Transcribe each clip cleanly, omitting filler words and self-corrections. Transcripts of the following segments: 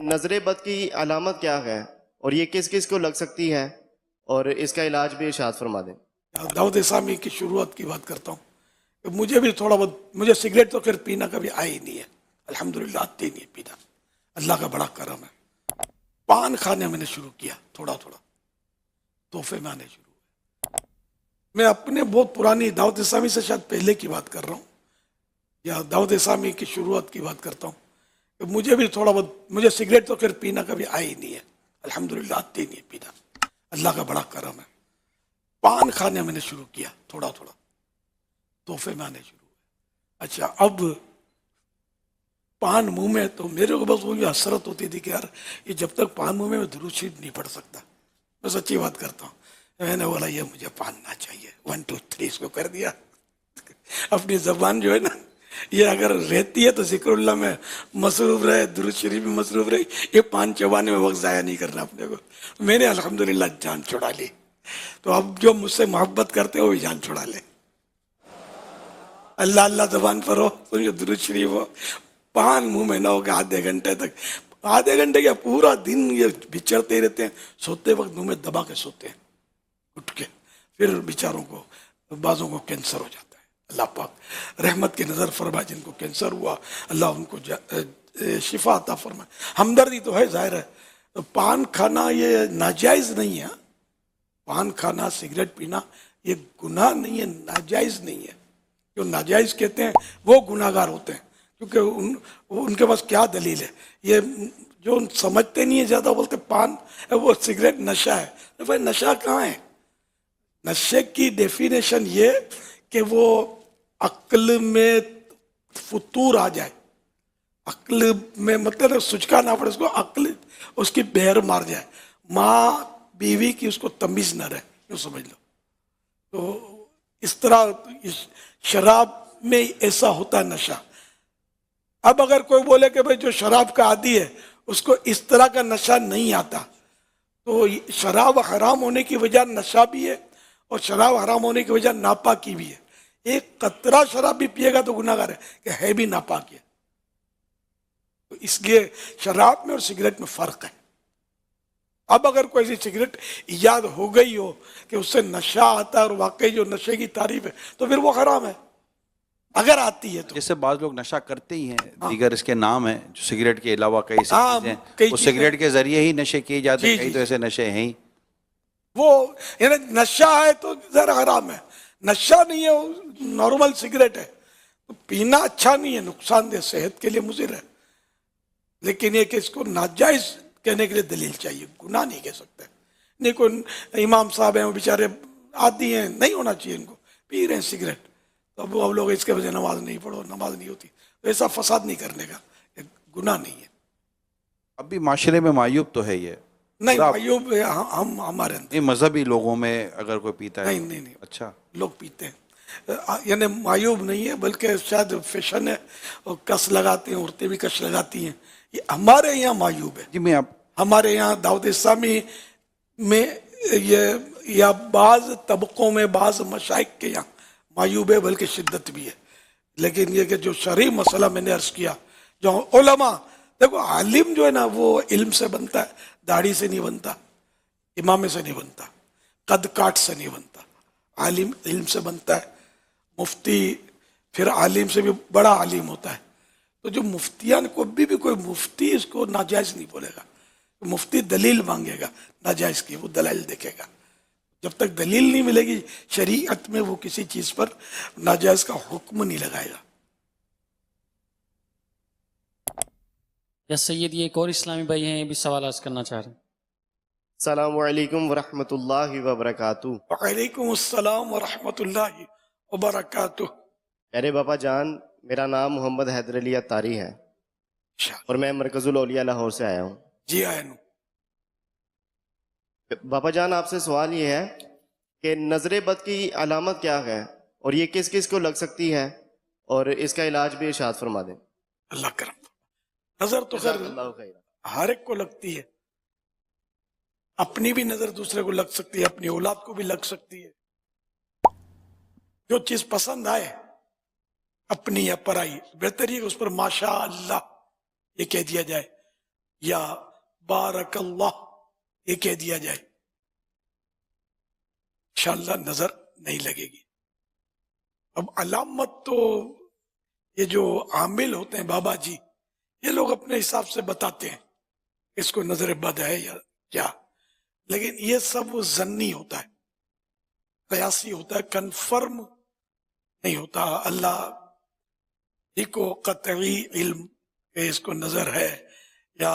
نظر بد کی علامت کیا ہے اور یہ کس کس کو لگ سکتی ہے اور اس کا علاج بھی ارشاد فرما دیں۔ دعوت اسلامی کی شروعات کی بات کرتا ہوں کہ مجھے بھی تھوڑا بہت، مجھے سگریٹ تو پھر پینا کبھی آیا ہی نہیں ہے، الحمدللہ آتی نہیں ہے پینا، اللہ کا بڑا کرم ہے۔ پان کھانے میں نے شروع کیا تھوڑا تھوڑا، تحفے میں آنے شروع ہوئے۔ میں اپنے بہت پرانی دعوت اسلامی سے شاید پہلے کی بات کر رہا ہوں، یا دعوت اسلامی کی شروعات کی بات کرتا ہوں کہ مجھے بھی تھوڑا بہت، مجھے سگریٹ تو پھر پینا کبھی آیا ہی نہیں ہے، الحمدللہ آتی نہیں ہے پینا، اللہ کا بڑا کرم ہے۔ پان کھانے میں نے شروع کیا تھوڑا تھوڑا، تحفے میں آنے شروع ہوئے۔ اچھا، اب پان منہ میں تو میرے کو بس وہی حسرت ہوتی تھی کہ یار یہ جب تک پان منہ میں درود شریف نہیں پڑھ سکتا، میں سچی بات کرتا ہوں۔ میں نے بولا یہ مجھے پان نہ چاہیے، 1 2 3 اس کو کر دیا۔ اپنی زبان جو ہے نا، یہ اگر رہتی ہے تو ذکر اللہ میں مصروف رہے، درود شریف میں مصروف رہے، یہ پان چبانے میں وقت ضائع نہیں کرنا اپنے کو۔ میں نے الحمدللہ جان چھڑا لی، تو اب جو مجھ سے محبت کرتے ہو وہ جان چھڑا لے۔ اللہ اللہ زبان پر ہو تو یہ درود شریف ہو، پان منہ میں نہ ہو کہ آدھے گھنٹے تک، آدھے گھنٹے کیا پورا دن یہ بچرتے رہتے ہیں، سوتے وقت منہ میں دبا کے سوتے ہیں اٹھ کے، پھر بیچاروں کو بعضوں کو کینسر ہو جاتا ہے۔ اللہ پاک رحمت کی نظر فرمائے، جن کو کینسر ہوا اللہ ان کو شفا عطا فرمائے۔ ہمدردی تو ہے ظاہر ہے، پان کھانا یہ ناجائز نہیں ہے، پان کھانا سگریٹ پینا یہ گناہ نہیں ہے، ناجائز نہیں ہے۔ جو ناجائز کہتے ہیں وہ گناہ گار ہوتے ہیں، کیونکہ ان کے پاس کیا دلیل ہے؟ یہ جو سمجھتے نہیں ہیں زیادہ بولتے پان وہ سگریٹ نشہ ہے۔ بھائی نشہ کہاں ہے؟ نشے کی ڈیفینیشن یہ کہ وہ عقل میں فطور آ جائے، عقل میں مطلب سچکا نہ پڑے، اس کو عقل اس کی بہر مار جائے، ماں بیوی کی اس کو تمیز نہ رہے، یوں سمجھ لو۔ تو اس طرح شراب میں ایسا ہوتا ہے نشہ۔ اب اگر کوئی بولے کہ بھئی جو شراب کا عادی ہے اس کو اس طرح کا نشہ نہیں آتا، تو شراب حرام ہونے کی وجہ نشہ بھی ہے اور شراب حرام ہونے کی وجہ ناپاکی بھی ہے۔ ایک قطرہ شراب بھی پیے گا تو گناہ گار ہے کہ ہے بھی ناپاک ہے۔ تو اس لیے شراب میں اور سگریٹ میں فرق ہے۔ اب اگر کوئی سی سگریٹ ایجاد ہو گئی ہو کہ اس سے نشہ آتا ہے اور واقعی جو نشے کی تعریف ہے تو پھر وہ حرام ہے، اگر آتی ہے تو۔ جیسے بعض لوگ نشہ کرتے ہی ہیں، دیگر اس کے نام ہیں جو سگریٹ کے علاوہ کئی سی ہاں، چیزیں کئی وہ چیزیں سگریٹ کے ذریعے ہی نشے کیے جاتے ہیں، جی، کئی تو ایسے نشے ہیں ہی۔ وہ یعنی نشہ ہے تو ذرا حرام ہے، نشہ نہیں ہے وہ نارمل سگریٹ ہے، تو پینا اچھا نہیں ہے، نقصان دہ، صحت کے لیے مضر ہے، لیکن یہ کہ اس کو ناجائز کہنے کے لیے دلیل چاہیے، گناہ نہیں کہہ سکتے۔ نہیں کوئی امام صاحب ہیں وہ بیچارے عادی ہیں، نہیں ہونا چاہیے ان کو، پی رہے ہیں سگریٹ، تو اب لوگ اس کے وجہ نماز نہیں پڑھو، نماز نہیں ہوتی، تو ایسا فساد نہیں کرنے کا، گناہ نہیں ہے۔ اب بھی معاشرے میں معیوب تو ہے یہ، نہیں ایوب ہم ہمارے اندر نہیں مذہبی لوگوں میں اگر کوئی پیتا ہے نہیں نہیں اچھا لوگ پیتے ہیں، یعنی معیوب نہیں ہے بلکہ شاید فیشن ہے، اور کس لگاتے ہیں، عورتیں بھی کش لگاتی ہیں، یہ ہمارے یہاں معیوب ہے۔ جی میں آپ ہمارے یہاں دعوت اسلامی میں یہ یا بعض طبقوں میں بعض مشائخ کے یہاں معیوب ہے، بلکہ شدت بھی ہے، لیکن یہ کہ جو شرعی مسئلہ میں نے عرض کیا، جو علماء دیکھو، عالم جو ہے نا وہ علم سے بنتا ہے، داڑھی سے نہیں بنتا، امامے سے نہیں بنتا، قد کاٹ سے نہیں بنتا، عالم علم سے بنتا ہے۔ مفتی پھر عالم سے بھی بڑا عالم ہوتا ہے، تو جو مفتیان کو بھی کوئی مفتی اس کو ناجائز نہیں بولے گا، مفتی دلیل مانگے گا ناجائز کی، وہ دلائل دیکھے گا، جب تک دلیل نہیں ملے گی شریعت میں وہ کسی چیز پر ناجائز کا حکم نہیں لگائے گا۔ یا سید، یہ ایک اور اسلامی بھائی ہیں، یہ بھی سوال عرض کرنا چاہ رہے ہیں۔ السلام علیکم ورحمۃ اللہ وبرکاتہ۔ وعلیکم السلام ورحمۃ اللہ وبرکاتہ۔ ارے باپا جان، میرا نام محمد حیدر علی اتاری ہے اور میں مرکز الاولیاء لاہور سے آیا ہوں۔ جی آئے نو۔ باپا جان آپ سے سوال یہ ہے کہ نظر بد کی علامت کیا ہے اور یہ کس کس کو لگ سکتی ہے اور اس کا علاج بھی ارشاد فرما دیں۔ اللہ کرم۔ نظر تو خیر جزاک اللہ خیر۔ ہر ایک کو لگتی ہے، اپنی بھی نظر دوسرے کو لگ سکتی ہے، اپنی اولاد کو بھی لگ سکتی ہے، جو چیز پسند آئے اپنی یا پرائی، بہتر یہ کہ اس پر ماشاء اللہ یہ کہہ دیا جائے، یا بارک اللہ یہ کہہ دیا جائے، انشاءاللہ نظر نہیں لگے گی. اب علامت تو یہ جو عامل ہوتے ہیں بابا جی، یہ لوگ اپنے حساب سے بتاتے ہیں اس کو نظر بد ہے یا کیا، لیکن یہ سب ظنی ہوتا ہے، قیاسی ہوتا ہے، کنفرم نہیں ہوتا. اللہ ہی کو قطعی علم کہ اس کو نظر ہے یا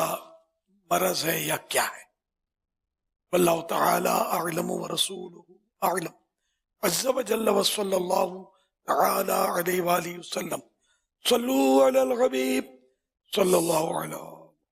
مرض ہے یا کیا ہے. واللہ تعالی اعلم ورسولہ اعلم عز وجل وصلی اللہ تعالی علیہ وآلہ وسلم. صلو علی الحبیب صلی اللہ علیہ